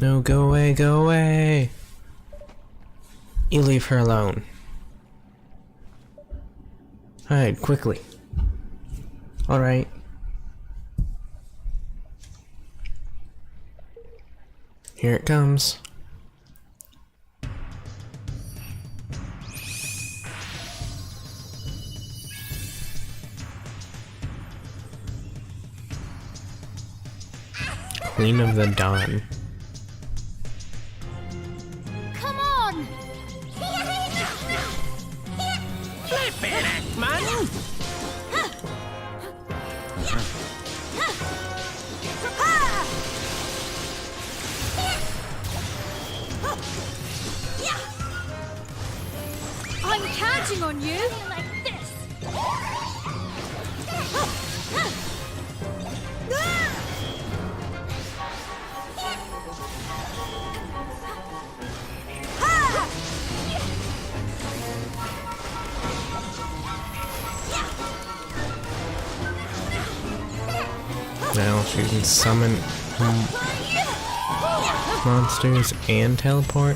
No, go away, go away! You leave her alone. Hide, quickly. Alright. Here it comes. Queen of the Dawn. Come on! Flip it, man! I'm counting on you! Like this! Now she can summon monsters and teleport.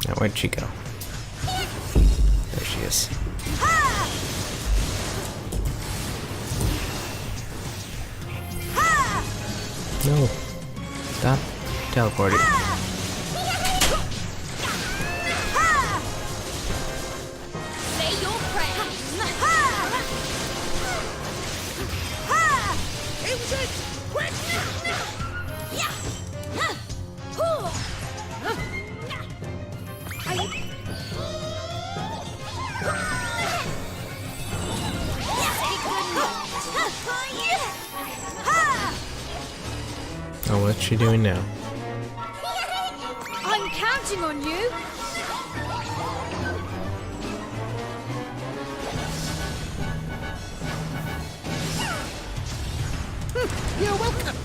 Now where'd she go? There she is. No. Stop teleporting. Say your prayers! It was it! Quick! Oh, what's she doing now? I'm counting on you! You're welcome!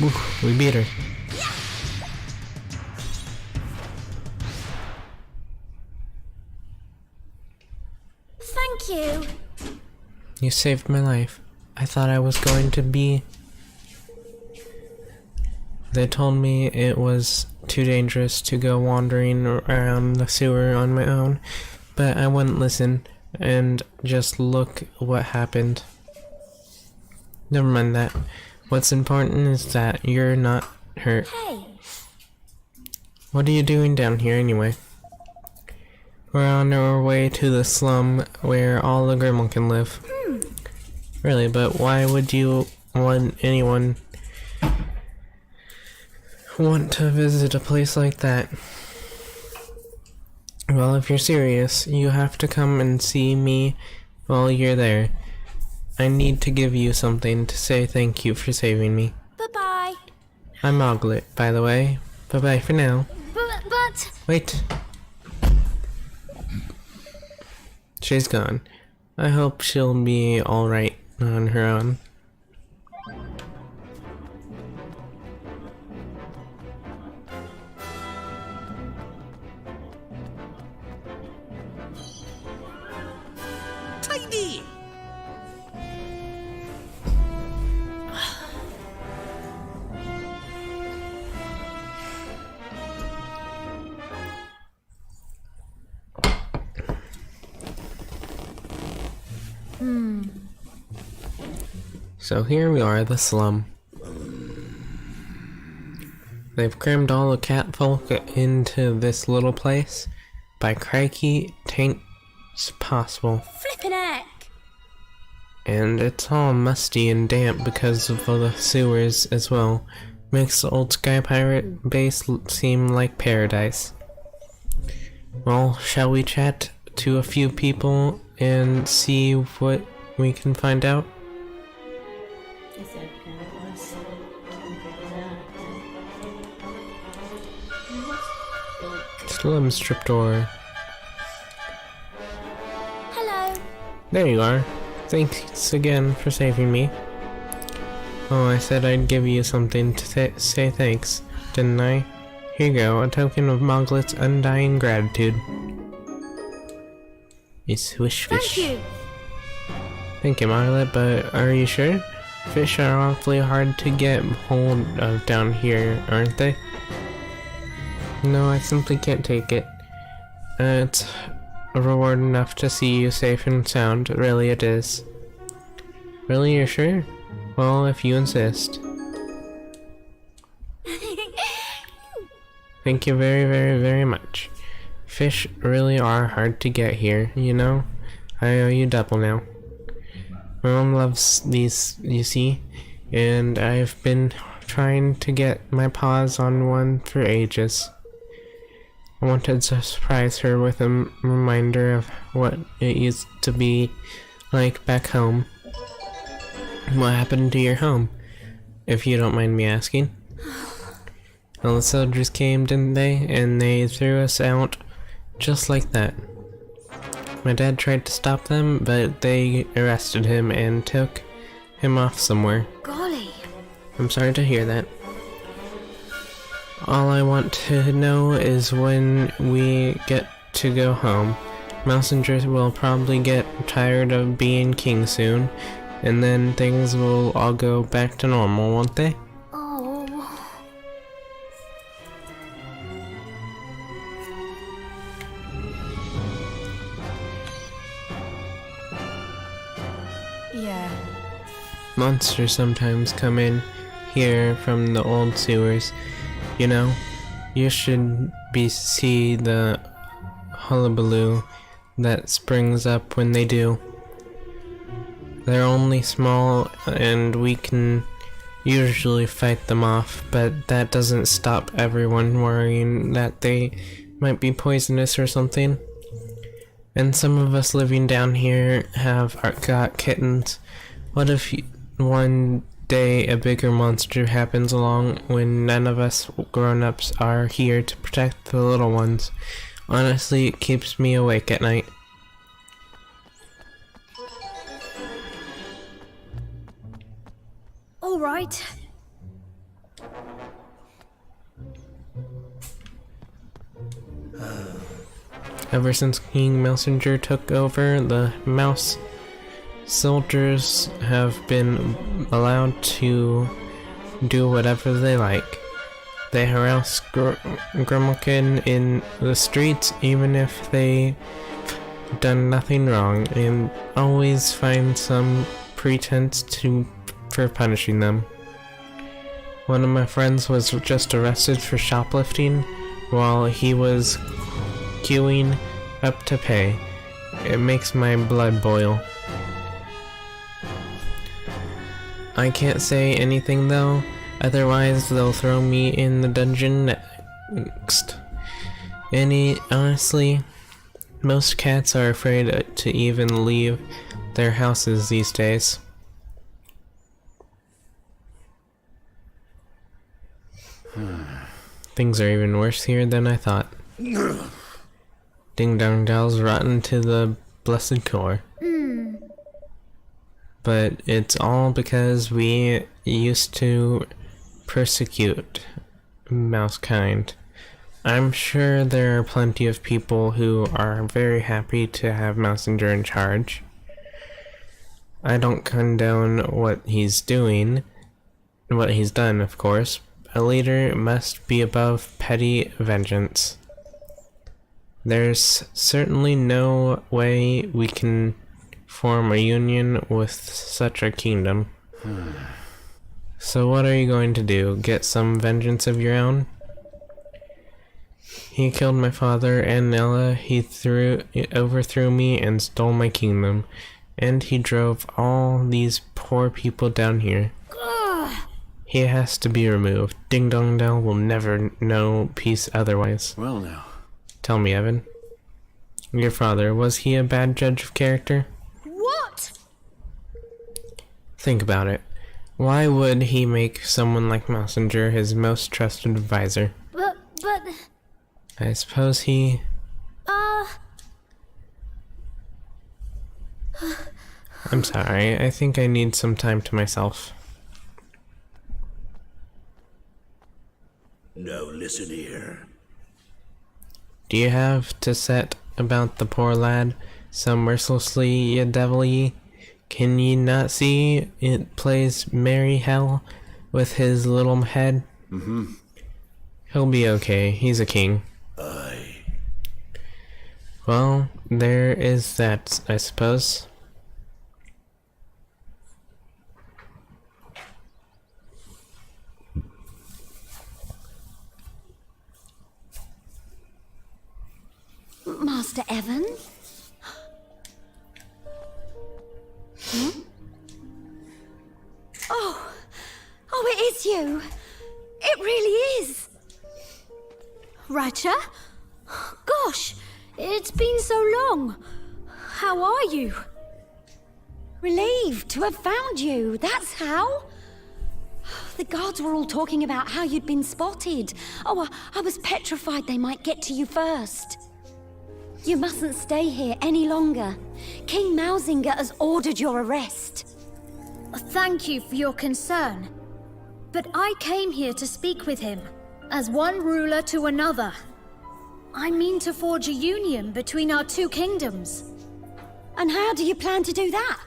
Oof, we beat her. Thank you! You saved my life. I thought I was going to be... They told me it was too dangerous to go wandering around the sewer on my own, but I wouldn't listen, and just look what happened. Never mind that. What's important is that you're not hurt. Hey! What are you doing down here anyway? We're on our way to the slum where all the Gremlin can live. Really, but why would you want anyone want to visit a place like that? Well, if you're serious, you have to come and see me while you're there. I need to give you something to say thank you for saving me. Bye-bye! I'm Oglet, by the way. Bye-bye for now. But... Wait. She's gone. I hope she'll be alright on her own. Tidy! So here we are, the slum. They've crammed all the catfolk into this little place. By crikey, tain't possible. Flippin' heck! And it's all musty and damp because of all the sewers as well. Makes the old Sky Pirate base seem like paradise. Well, shall we chat to a few people and see what we can find out? Slum strip door. Hello. There you are. Thanks again for saving me. Oh, I said I'd give you something to say thanks, didn't I? Here you go, a token of Moglet's undying gratitude. A swish fish. Thank you. Thank you, Moglet, but are you sure? Fish are awfully hard to get hold of down here, aren't they? No, I simply can't take it. It's a reward enough to see you safe and sound, really it is. Really, you're sure? Well, if you insist. Thank you very, very, very much. Fish really are hard to get here, you know? I owe you double now. My mom loves these, you see, and I've been trying to get my paws on one for ages. I wanted to surprise her with a reminder of what it used to be like back home. What happened to your home, if you don't mind me asking? Well, the soldiers came, didn't they? And they threw us out just like that. My dad tried to stop them, but they arrested him and took him off somewhere. Golly. I'm sorry to hear that. All I want to know is when we get to go home. Mousinger will probably get tired of being king soon, and then things will all go back to normal, won't they? Oh. Yeah. Monsters sometimes come in here from the old sewers. You know, you should see the hullabaloo that springs up when they do. They're only small and we can usually fight them off, but that doesn't stop everyone worrying that they might be poisonous or something. And some of us living down here have got kittens. What if one day a bigger monster happens along when none of us grown-ups are here to protect the little ones? Honestly, it keeps me awake at night. All right. Ever since King Mousinger took over, the mouse soldiers have been allowed to do whatever they like. They harass Grimalkin in the streets even if they've done nothing wrong, and always find some pretense for punishing them. One of my friends was just arrested for shoplifting while he was queuing up to pay. It makes my blood boil. I can't say anything though, otherwise they'll throw me in the dungeon next. Honestly, most cats are afraid to even leave their houses these days. Things are even worse here than I thought. Ding dong dolls rotten to the blessed core. But it's all because we used to persecute mousekind. I'm sure there are plenty of people who are very happy to have Mousinger in charge. I don't condone what he's doing, what he's done, of course. A leader must be above petty vengeance. There's certainly no way we can form a union with such a kingdom. So what are you going to do? Get some vengeance of your own? He killed my father and Nella. He overthrew me and stole my kingdom. And he drove all these poor people down here. He has to be removed. Ding Dong Dell will never know peace otherwise. Well now. Tell me, Evan. Your father, was he a bad judge of character? What? Think about it. Why would he make someone like Messenger his most trusted advisor? But... I suppose he... I'm sorry, I think I need some time to myself. No, listen here. Do you have to set about the poor lad so mercilessly, ye devil ye? Can ye not see it plays merry hell with his little head? Mm-hmm. He'll be okay, he's a king. Aye. Well, there is that, I suppose. Master Evan? Oh, it is you. It really is. Ratcha? Gosh, it's been so long. How are you? Relieved to have found you, that's how. The guards were all talking about how you'd been spotted. Oh, I was petrified they might get to you first. You mustn't stay here any longer. King Mausinger has ordered your arrest. Thank you for your concern. But I came here to speak with him, as one ruler to another. I mean to forge a union between our two kingdoms. And how do you plan to do that?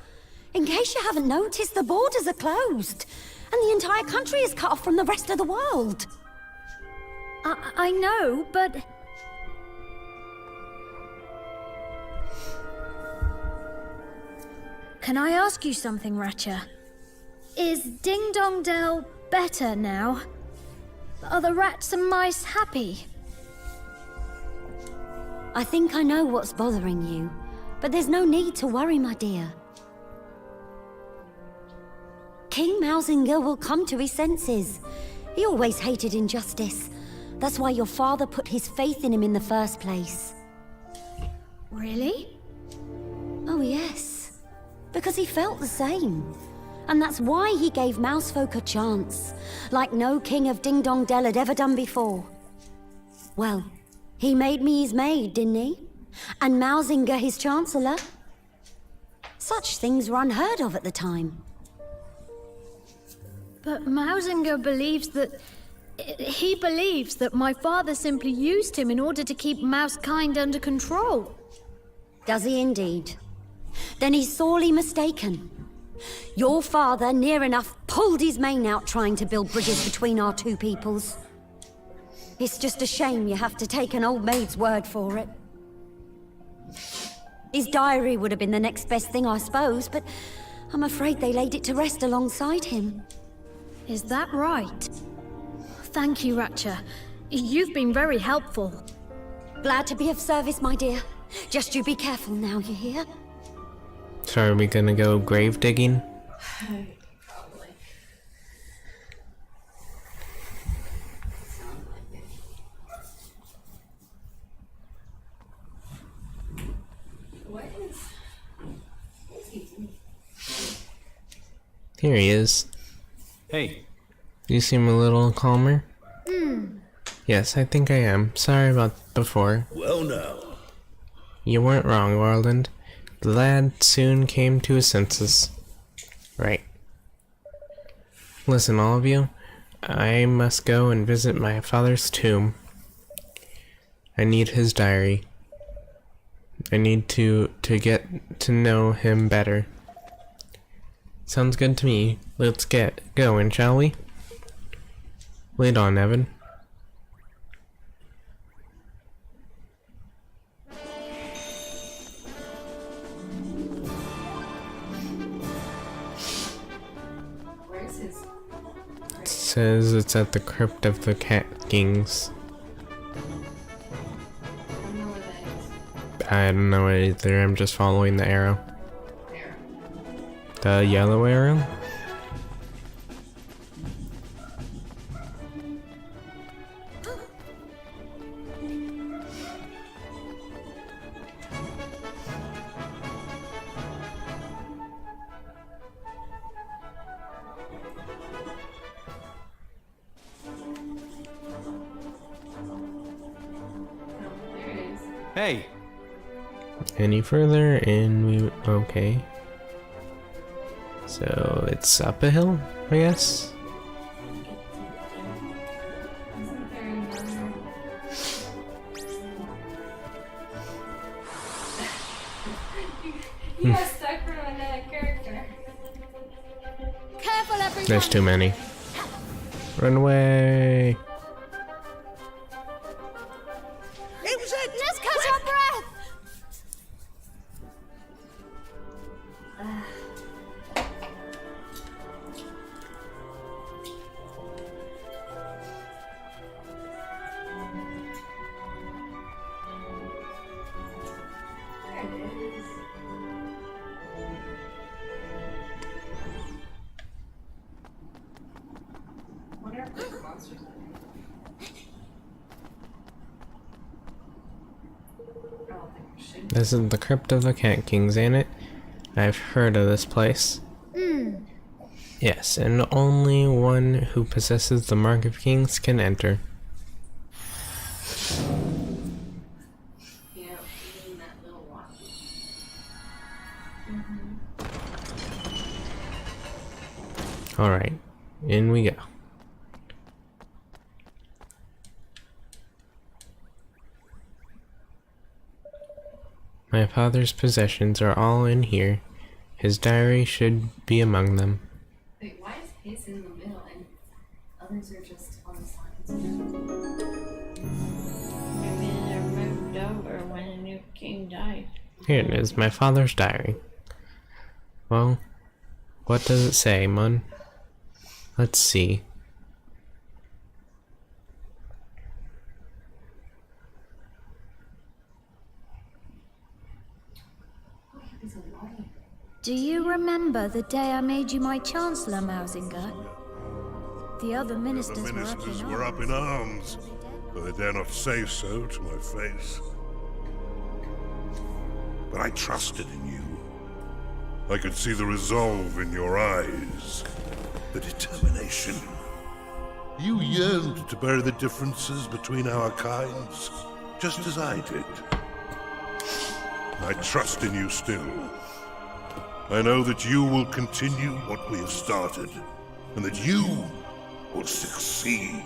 In case you haven't noticed, the borders are closed, and the entire country is cut off from the rest of the world. I know, but... Can I ask you something, Ratcha? Is Ding Dong Dell better now? Are the rats and mice happy? I think I know what's bothering you, but there's no need to worry, my dear. King Mausinger will come to his senses. He always hated injustice. That's why your father put his faith in him in the first place. Really? Oh, yes. Because he felt the same. And that's why he gave Mousefolk a chance, like no king of Ding Dong Dell had ever done before. Well, he made me his maid, didn't he? And Mausinger his chancellor. Such things were unheard of at the time. But Mausinger believes that... He believes that my father simply used him in order to keep Mousekind under control. Does he indeed? Then he's sorely mistaken. Your father, near enough, pulled his mane out trying to build bridges between our two peoples. It's just a shame you have to take an old maid's word for it. His diary would have been the next best thing, I suppose, but I'm afraid they laid it to rest alongside him. Is that right? Thank you, Ratcha. You've been very helpful. Glad to be of service, my dear. Just you be careful now, you hear? So are we gonna go grave digging? Probably. What is... Excuse me. Here he is. Hey. You seem a little calmer? Yes, I think I am. Sorry about before. Well now. You weren't wrong, Warland. The lad soon came to his senses. Right. Listen, all of you. I must go and visit my father's tomb. I need his diary. I need to get to know him better. Sounds good to me. Let's get going, shall we? Lead on, Evan. says it's at the crypt of the Cat Kings. I don't know it either, I'm just following the arrow. The yellow arrow? Hey! Any further and we okay. So it's up a hill, I guess. You got stuck from another character. Careful, everyone! There's too many. Run away! It was it! Let's catch our breath! There it is. Wonder if there's monsters in there. I don't think there should be. This is the crypt of the Cat Kings, ain't it? I've heard of this place. Yes, and only one who possesses the Mark of Kings can enter. Yeah, even that little one. Alright, in we go. My father's possessions are all in here. His diary should be among them. Wait, why is his in the middle and others are just on the sides? Maybe they're moved over when a new king died. Here it is, my father's diary. Well, what does it say, Mun? Let's see. He's alive. Do you remember the day I made you my Chancellor, Mausinger? The other The ministers, ministers were were up up in arms, but they dare not say so to my face. But I trusted in you. I could see the resolve in your eyes, the determination. You yearned to bury the differences between our kinds, just as I did. I trust in you still. I know that you will continue what we have started, and that you will succeed.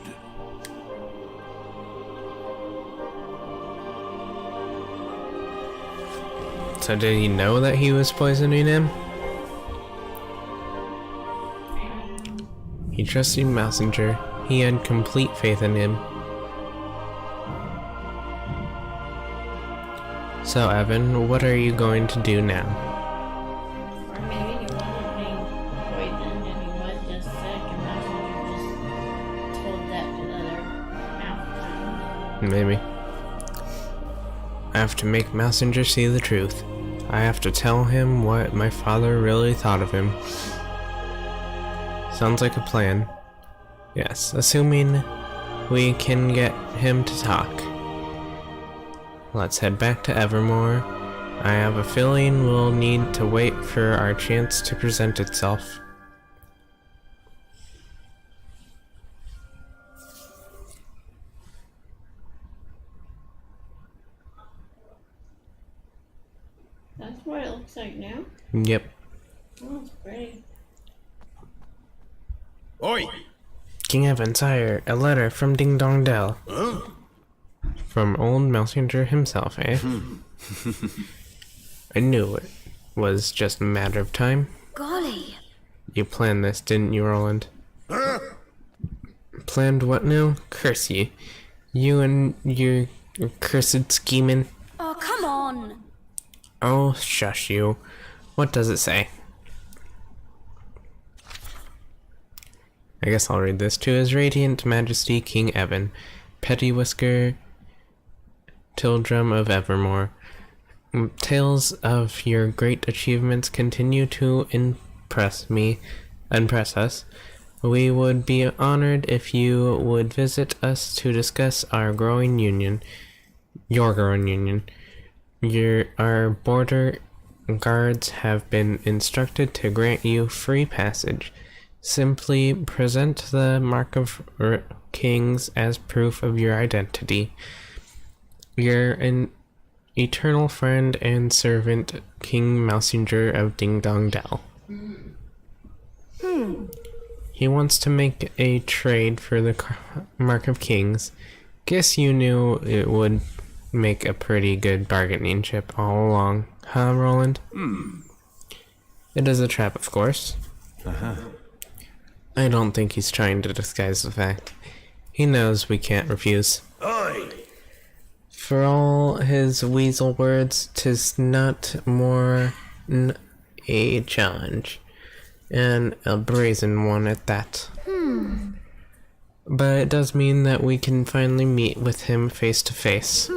So did he know that he was poisoning him? He trusted Messenger. He had complete faith in him. So Evan, what are you going to do now? Or maybe he wasn't being poisoned and he was just sick and Messenger just told that to the other mouth. Maybe. I have to make Messenger see the truth. I have to tell him what my father really thought of him. Sounds like a plan. Yes, assuming we can get him to talk. Let's head back to Evermore. I have a feeling we'll need to wait for our chance to present itself. That's what it looks like now. Yep. Oh, it's pretty. Oi! King Evan, sire, a letter from Ding Dong Dell. Huh? From old Messenger himself, eh? I knew it was just a matter of time. Golly, You planned this, didn't you, Roland? Huh? Planned what now? Curse you. You and your cursed scheming. Oh, come on. Oh, shush you. What does it say? I guess I'll read this. To His Radiant Majesty King Evan, Petty Whisker Tildrum of Evermore. Tales of your great achievements continue to impress us. We would be honored if you would visit us to discuss our growing union. Your growing union. Our border guards have been instructed to grant you free passage. Simply present the Mark of Kings as proof of your identity. You're an eternal friend and servant, King Mousinger of Ding Dong Dell. He wants to make a trade for the Mark of Kings. Guess you knew it would make a pretty good bargaining chip all along, huh, Roland? It is a trap, of course. I don't think he's trying to disguise the fact. He knows we can't refuse. Aye. For all his weasel words, 'tis not more a challenge, and a brazen one at that. But it does mean that we can finally meet with him face to face.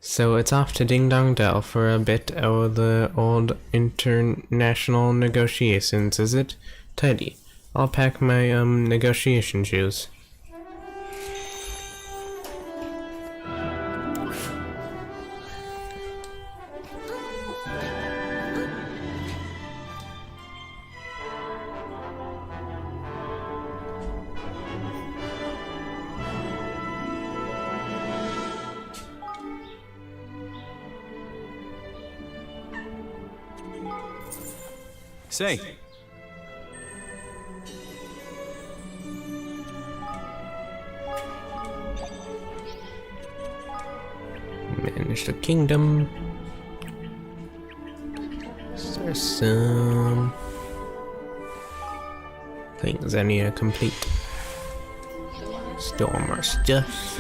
So it's off to Ding Dong Dell for a bit of the old international negotiations, is it? Tidy. I'll pack my negotiation shoes. Say, Manage the kingdom. Is there some things I need to complete? Store more stuff.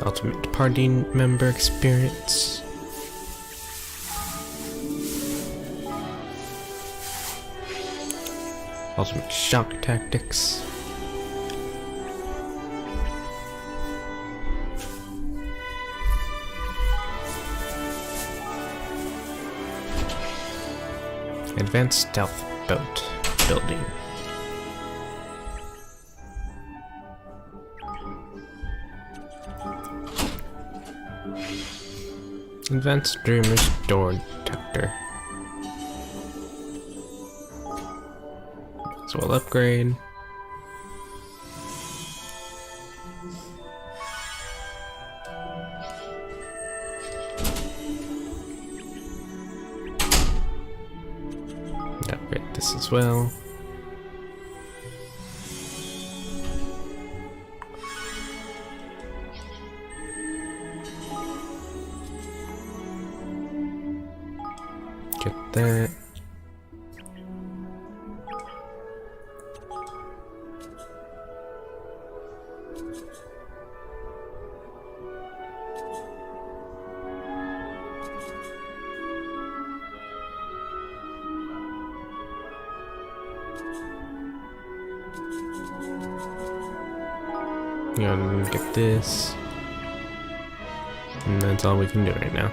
Ultimate party member experience. Ultimate shock tactics. Advanced stealth boat building. Advanced Dreamer's door detector. So we'll upgrade. Upgrade this as well. Get that. Get this. And that's all we can do right now.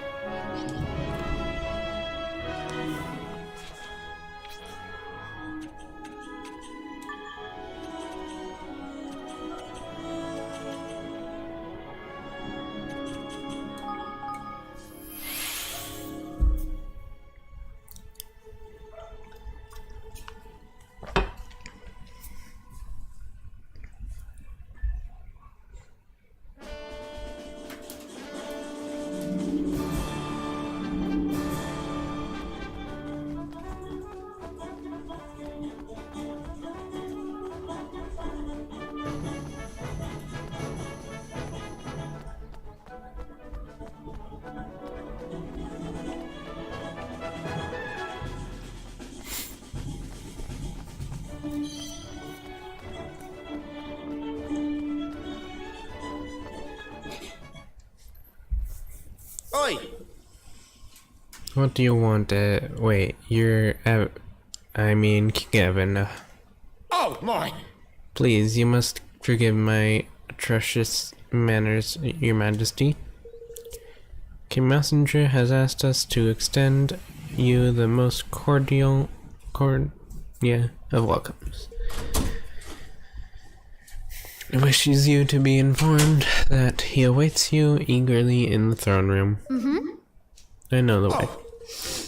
Oi! What do you want? Wait, you're King Evan. Oh, my! Please, you must forgive my atrocious manners, Your Majesty. King Messenger has asked us to extend you the most cordial of welcomes. He wishes you to be informed that he awaits you eagerly in the throne room. I know the way.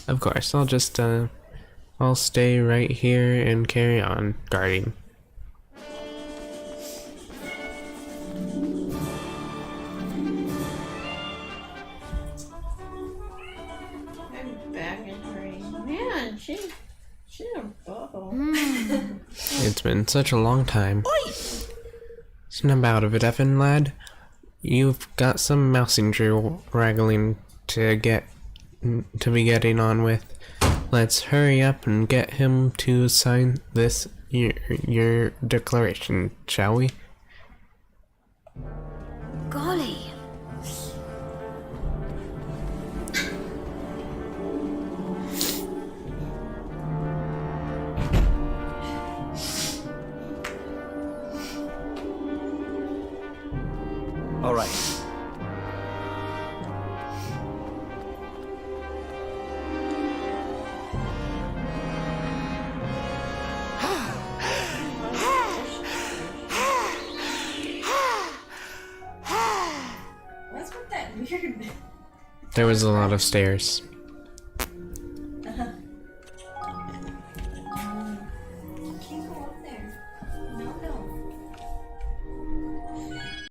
Of course, I'll stay right here and carry on guarding. I'm back in her. Man, she's a bubble. It's been such a long time. Snap out of it, Evan, lad. You've got some messenger wrangling to be getting on with. Let's hurry up and get him to sign this your declaration, shall we? Golly. All right. What's with that weird? There was a lot of stairs. Can't go up there. No.